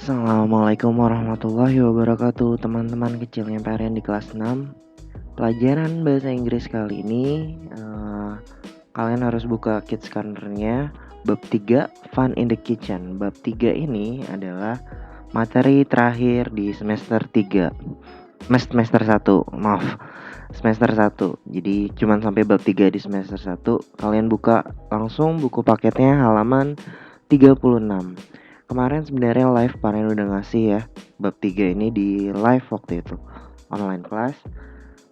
Assalamualaikum warahmatullahi wabarakatuh, teman-teman kecil yang PRN di kelas 6. Pelajaran bahasa Inggris kali ini kalian harus buka Kids Corner-nya bab 3 Fun in the Kitchen. Bab 3 ini adalah materi terakhir di semester 3. Semester 1, maaf. Semester 1. Jadi cuman sampai bab 3 di semester 1. Kalian buka langsung buku paketnya halaman 36. Kemarin sebenarnya live Paren udah ngasih ya bab 3 ini di live waktu itu, online class.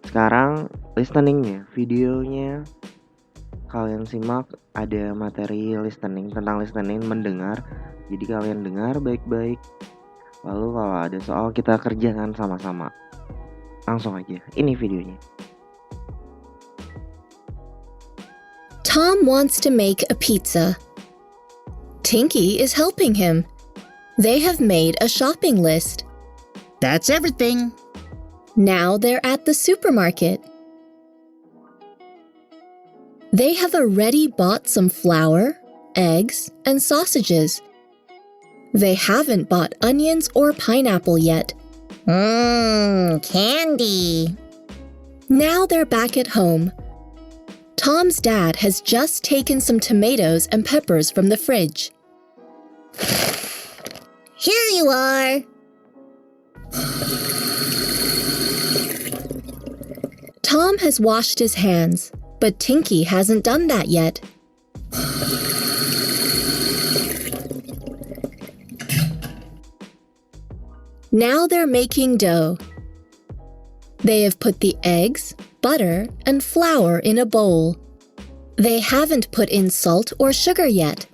Sekarang listeningnya, videonya kalian simak, ada materi listening, tentang listening, mendengar. Jadi kalian dengar baik-baik, lalu kalau ada soal kita kerjakan sama-sama. Langsung aja, ini videonya. Tom wants to make a pizza. Tinky is helping him. They have made a shopping list. That's everything. Now they're at the supermarket. They have already bought some flour, eggs, and sausages. They haven't bought onions or pineapple yet. Candy. Now they're back at home. Tom's dad has just taken some tomatoes and peppers from the fridge. Here you are. Tom has washed his hands, but Tinky hasn't done that yet. Now they're making dough. They have put the eggs, butter, and flour in a bowl. They haven't put in salt or sugar yet.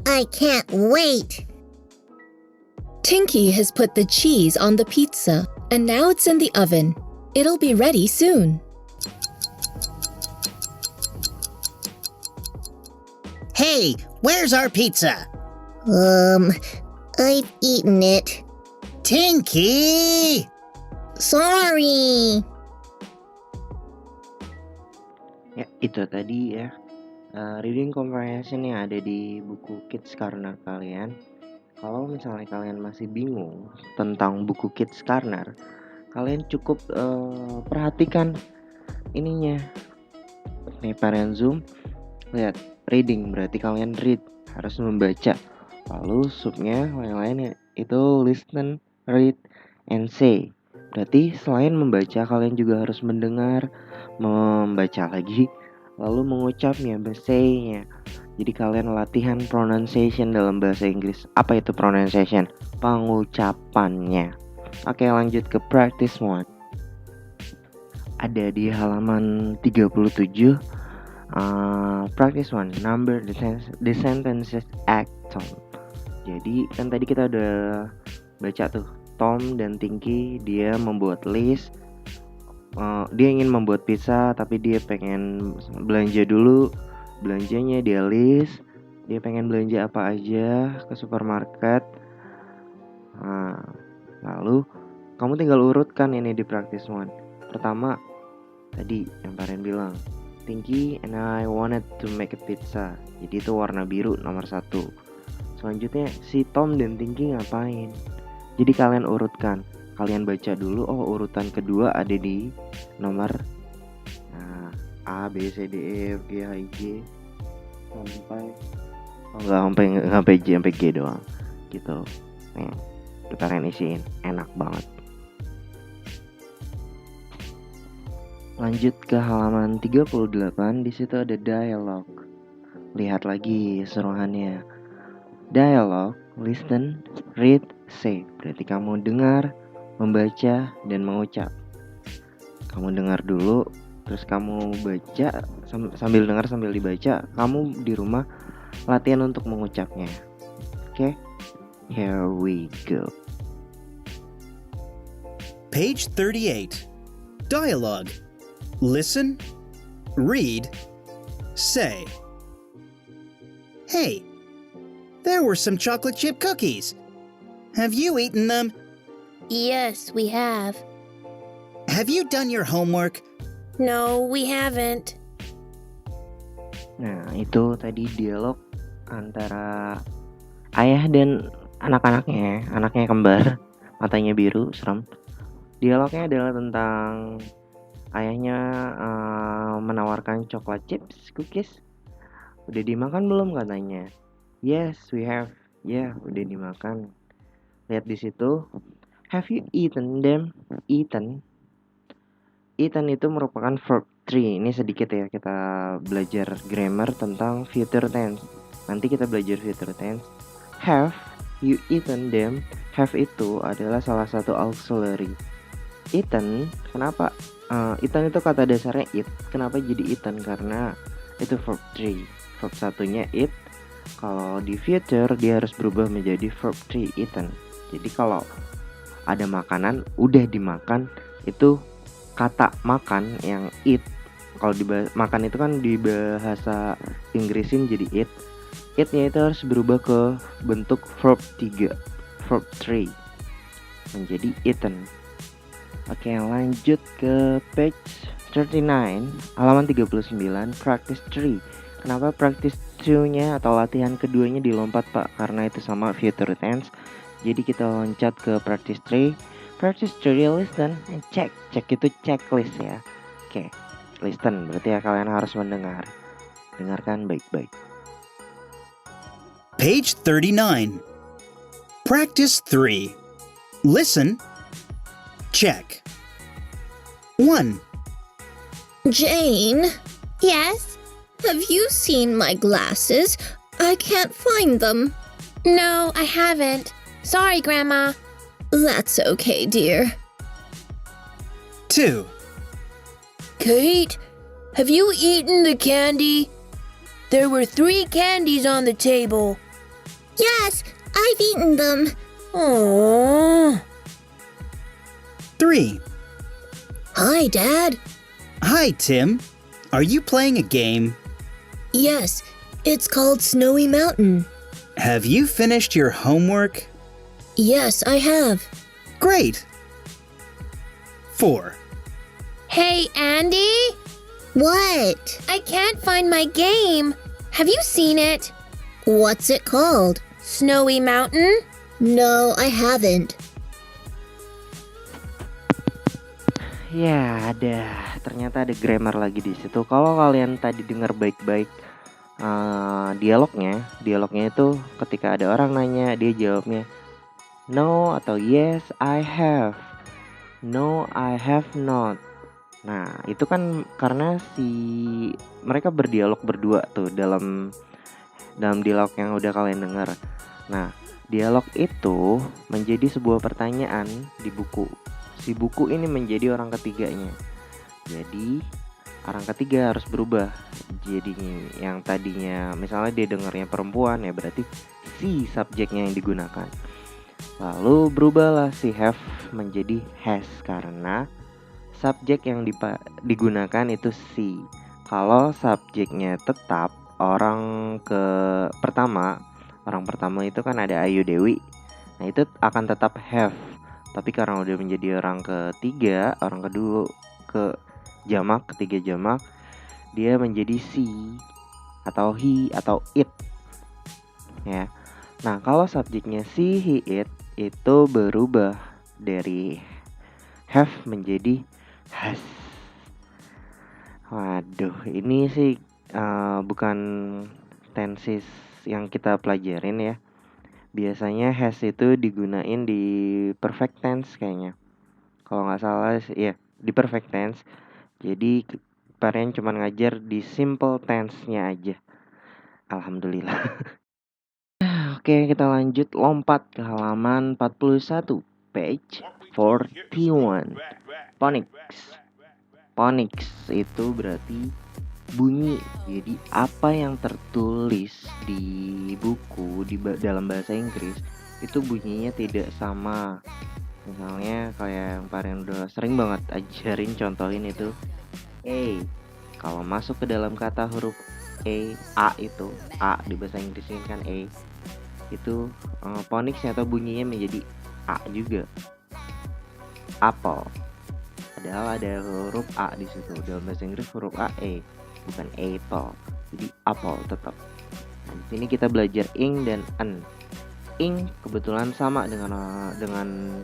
I can't wait. Tinky has put the cheese on the pizza, and now it's in the oven. It'll be ready soon. Hey, where's our pizza? I've eaten it. Tinky! Sorry. Ya, itu tadi ya reading comprehension yang ada di buku Kids Corner kalian. Kalau misalnya kalian masih bingung tentang buku Kids Corner, kalian cukup perhatikan ininya. Nih parent zoom, lihat reading, berarti kalian read, harus membaca. Lalu subnya yang lainnya itu listen, read, and say. Berarti selain membaca, kalian juga harus mendengar, membaca lagi, lalu mengucapnya, say-nya. Jadi kalian latihan pronunciation dalam bahasa Inggris. Apa itu pronunciation? Pengucapannya. Oke, lanjut ke practice 1. Ada di halaman 37. Practice 1, number the sentences act Tom. Jadi kan tadi kita udah baca tuh, Tom dan Tinky dia membuat list. Dia ingin membuat pizza tapi dia pengen belanja dulu. Belanjanya dia list, dia pengen belanja apa aja ke supermarket. Lalu kamu tinggal urutkan ini di practice 1. Pertama tadi yang Paren bilang, Tinky and I wanted to make a pizza. Jadi itu warna biru nomor 1. Selanjutnya si Tom dan Tinky ngapain? Jadi kalian urutkan, kalian baca dulu. Oh, urutan kedua ada di nomor A, B, C, D, E, F, G, H, I, J sampai J, sampai G doang gitu. Nih, kita kalian isiin, enak banget. Lanjut ke halaman 38, di situ ada dialog. Lihat lagi seruannya. Dialog, listen, read, say. Berarti kamu dengar, membaca, dan mengucap. Kamu dengar dulu, terus kamu baca, sambil dengar sambil dibaca. Kamu di rumah latihan untuk mengucapnya. Oke? Here we go. Page 38. Dialogue. Listen, read, say. Hey, there were some chocolate chip cookies. Have you eaten them? Yes, we have. Have you done your homework? No, we haven't. Nah, itu tadi dialog antara ayah dan anaknya kembar, matanya biru, serem. Dialognya adalah tentang ayahnya menawarkan coklat chips, cookies. Udah dimakan belum katanya? Yes, we have. Ya, udah dimakan. Lihat di situ. Have you eaten them? Eaten. Eaten itu merupakan verb 3. Ini sedikit ya, kita belajar grammar tentang future tense. Nanti kita belajar future tense. Have you eaten them? Have itu adalah salah satu auxiliary. Eaten, kenapa? Eaten itu kata dasarnya eat. Kenapa jadi eaten? Karena itu verb 3. Verb satunya eat. Kalau di future dia harus berubah menjadi verb 3, eaten. Jadi kalau ada makanan udah dimakan, itu kata makan yang eat. Kalau makan itu kan di bahasa Inggrisin jadi eat. Eat-nya itu harus berubah ke bentuk verb 3, verb 3 menjadi eaten. Oke, lanjut ke page 39, halaman 39, practice 3. Kenapa practice 2-nya atau latihan keduanya dilompat, Pak? Karena itu sama future tense. Jadi kita loncat ke practice 3. Practice 3, listen and check. Check itu checklist ya. Oke, listen berarti ya kalian harus mendengar. Dengarkan baik-baik. Page 39. Practice 3. Listen. Check. 1. Jane, Yes? have you seen my glasses? I can't find them. No, I haven't. Sorry, Grandma. That's okay, dear. 2. Kate, have you eaten the candy? There were 3 candies on the table. Yes, I've eaten them. Oh. 3. Hi, Dad. Hi, Tim. Are you playing a game? Yes, it's called Snowy Mountain. Have you finished your homework? Yes, I have. Great. 4. Hey, Andy? What? I can't find my game. Have you seen it? What's it called? Snowy Mountain? No, I haven't. Ya, ternyata ada grammar lagi di situ. Kalau kalian tadi dengar baik-baik dialognya itu ketika ada orang nanya, dia jawabnya no atau yes, I have. No, I have not. Nah, itu kan karena mereka berdialog berdua tuh dalam dialog yang udah kalian dengar. Nah, dialog itu menjadi sebuah pertanyaan di buku. Si buku ini menjadi orang ketiganya. Jadi orang ketiga harus berubah. Jadi yang tadinya misalnya dia dengarnya perempuan, ya berarti si subjeknya yang digunakan. Lalu berubahlah si have menjadi has karena subjek yang digunakan itu si. Kalau subjeknya tetap orang pertama itu kan ada Ayu Dewi. Nah, itu akan tetap have. Tapi karena udah menjadi orang ketiga, orang kedua ketiga jamak, dia menjadi she atau he atau it. Ya. Nah, kalau subjeknya she, he, it itu berubah dari have menjadi has. Waduh, ini sih bukan tenses yang kita pelajarin ya. Biasanya has itu digunain di perfect tense kayaknya. Kalau nggak salah ya di perfect tense. Jadi Paren cuma ngajar di simple tense-nya aja. Alhamdulillah. Oke, kita lanjut lompat ke halaman 41, page 41. Phonics. Phonics itu berarti bunyi. Jadi apa yang tertulis di buku dalam bahasa Inggris itu bunyinya tidak sama. Misalnya kayak yang Paren udah sering banget ajarin, contohin itu A. Kalau masuk ke dalam kata huruf A itu A di bahasa Inggris ini kan A, itu phonicsnya atau bunyinya menjadi A juga. Apple. Padahal ada huruf A di situ. Dalam bahasa Inggris huruf A bukan apple. Jadi apple tetap. Nah, di sini kita belajar ing dan en. ing kebetulan sama dengan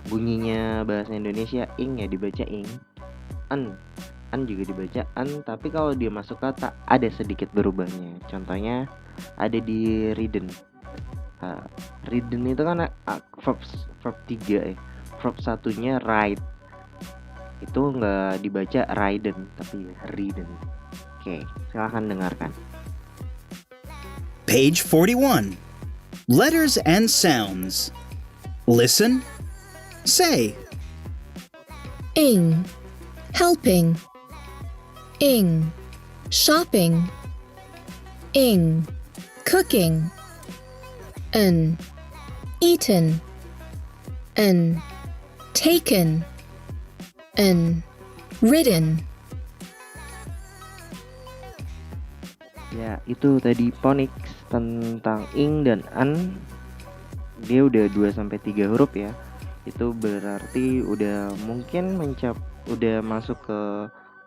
bunyinya bahasa Indonesia, ing ya dibaca ing. An juga dibaca an, tapi kalau dia masuk kata ada sedikit berubahnya. Contohnya ada di ridden. Ridden itu kan verb 3 ya. Verb satunya ride. Itu nggak dibaca riden tapi ridden. Oke, silahkan dengarkan. Page 41. Letters and sounds. Listen. Say. Ing, helping. Ing, shopping. Ing, cooking. N, eaten. N, taken. N, ridden. Ya, itu tadi phonics tentang ing dan an. Dia udah 2-3 huruf ya. Itu berarti udah mungkin udah masuk ke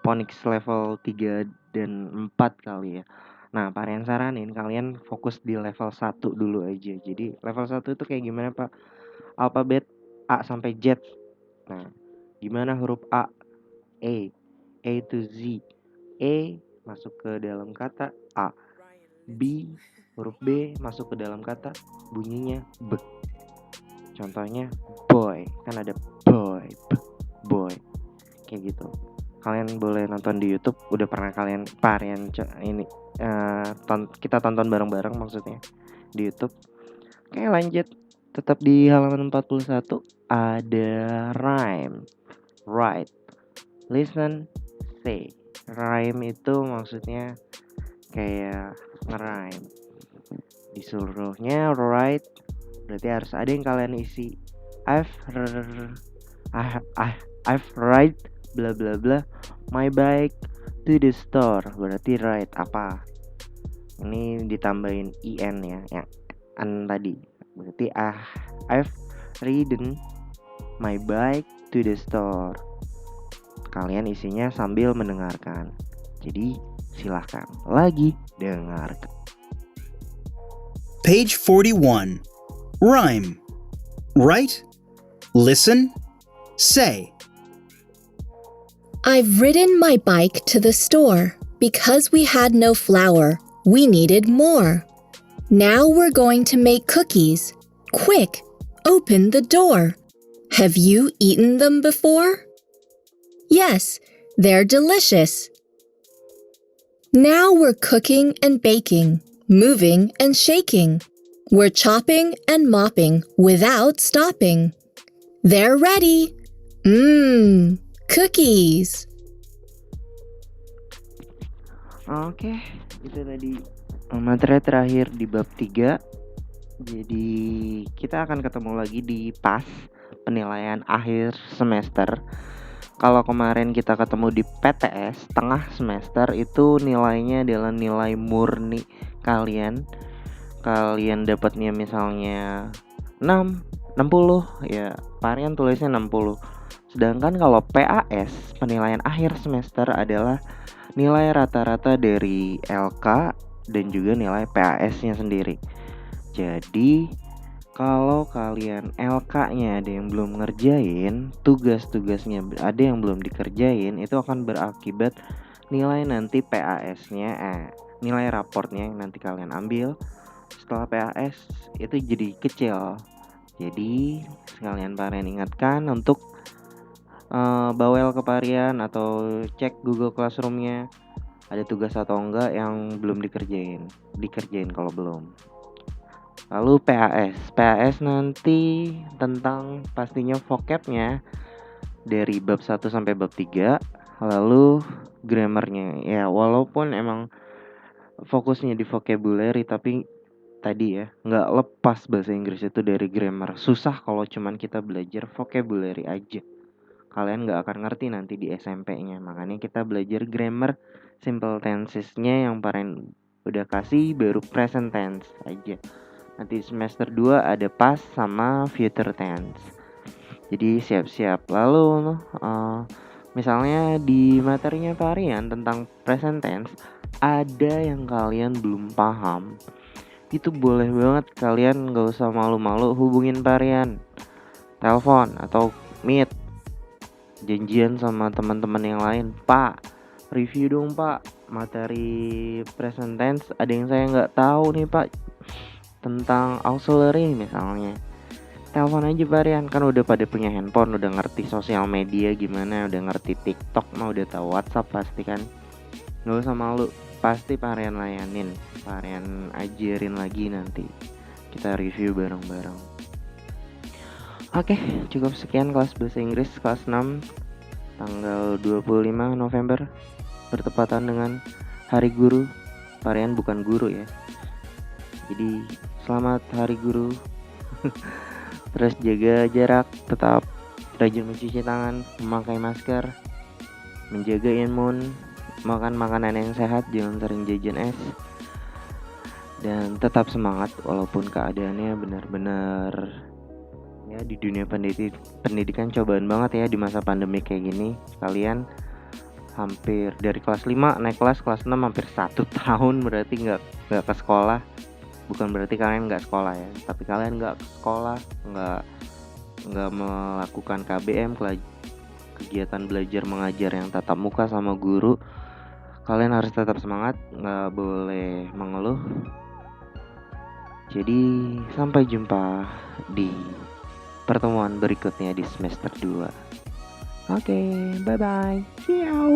phonics level 3 dan 4 kali ya. Nah, Pak Rian saranin kalian fokus di level 1 dulu aja. Jadi level 1 itu kayak gimana, Pak? Alfabet A sampai Z. Nah, gimana huruf A? A to Z. E masuk ke dalam kata A. B, huruf B masuk ke dalam kata, bunyinya B. Contohnya boy, kan ada boy, boy. Kayak gitu. Kalian boleh nonton di YouTube, udah pernah kalian Parian ini kita tonton bareng-bareng maksudnya di YouTube. Oke, lanjut. Tetap di halaman 41 ada rhyme, write, listen, say. Rhyme itu maksudnya kayak nge-rhyme. Disuruhnya write, berarti harus ada yang kalian isi. I've ride bla bla bla my bike to the store. Berarti ride apa? Ini ditambahin in ya, yang an tadi. Berarti I've ridden my bike to the store. Kalian isinya sambil mendengarkan. Jadi silahkan lagi dengarkan. Page 41. Rhyme. Write. Listen. Say. I've ridden my bike to the store. Because we had no flour, we needed more. Now we're going to make cookies. Quick, open the door. Have you eaten them before? Yes, they're delicious. Now we're cooking and baking, moving and shaking. We're chopping and mopping without stopping. They're ready. Cookies. Oke, itu tadi materi terakhir di bab 3. Jadi kita akan ketemu lagi di PAS, penilaian akhir semester. Kalau kemarin kita ketemu di PTS tengah semester, itu nilainya adalah nilai murni kalian. Kalian dapatnya misalnya 60 ya, Parian tulisnya 60. Sedangkan kalau PAS, penilaian akhir semester adalah nilai rata-rata dari LK dan juga nilai PAS-nya sendiri. Jadi kalau kalian LK-nya ada yang belum ngerjain, tugas-tugasnya ada yang belum dikerjain, itu akan berakibat nilai nanti PAS-nya, nilai raportnya yang nanti kalian ambil setelah PAS itu jadi kecil. Jadi sekalian Parian ingatkan untuk bawel ke Parian atau cek Google Classroom-nya ada tugas atau enggak yang belum dikerjain kalau belum. Lalu PAS nanti tentang pastinya vocabnya dari bab 1 sampai bab 3. Lalu grammarnya ya, walaupun emang fokusnya di vocabulary, tapi tadi ya nggak lepas bahasa Inggris itu dari grammar. Susah kalau cuman kita belajar vocabulary aja, kalian nggak akan ngerti nanti di SMP-nya. Makanya kita belajar grammar, simple tenses-nya yang Paren udah kasih, baru present tense aja. Nanti semester 2 ada past sama future tense. Jadi siap-siap. Lalu misalnya di materinya Parian tentang present tense, ada yang kalian belum paham, itu boleh banget kalian gak usah malu-malu hubungin Parian, telepon atau meet, janjian sama teman-teman yang lain. Pak, review dong Pak materi present tense, ada yang saya nggak tahu nih Pak tentang auxiliary misalnya. Telepon aja Parian, kan udah pada punya handphone, udah ngerti sosial media gimana, udah ngerti TikTok, mah udah tahu WhatsApp pasti kan. Nggak usah malu, pasti Parian layanin, Parian ajarin lagi nanti. Kita review bareng-bareng. Oke, cukup sekian kelas bahasa Inggris kelas 6 tanggal 25 November bertepatan dengan Hari Guru. Parian bukan guru ya. Jadi selamat Hari Guru. Terus jaga jarak, tetap rajin mencuci tangan, memakai masker, menjaga imun, makan makanan yang sehat, jangan sering jajan es, dan tetap semangat walaupun keadaannya benar-benar ya di dunia pendidikan cobaan banget ya di masa pandemi kayak gini. Kalian hampir dari kelas 5 naik kelas 6 hampir 1 tahun berarti nggak ke sekolah. Bukan berarti kalian nggak sekolah ya, tapi kalian nggak ke sekolah, nggak melakukan KBM, kegiatan belajar mengajar yang tatap muka sama guru. Kalian harus tetap semangat, nggak boleh mengeluh. Jadi sampai jumpa di pertemuan berikutnya di semester 2. Oke, bye bye. Ciao.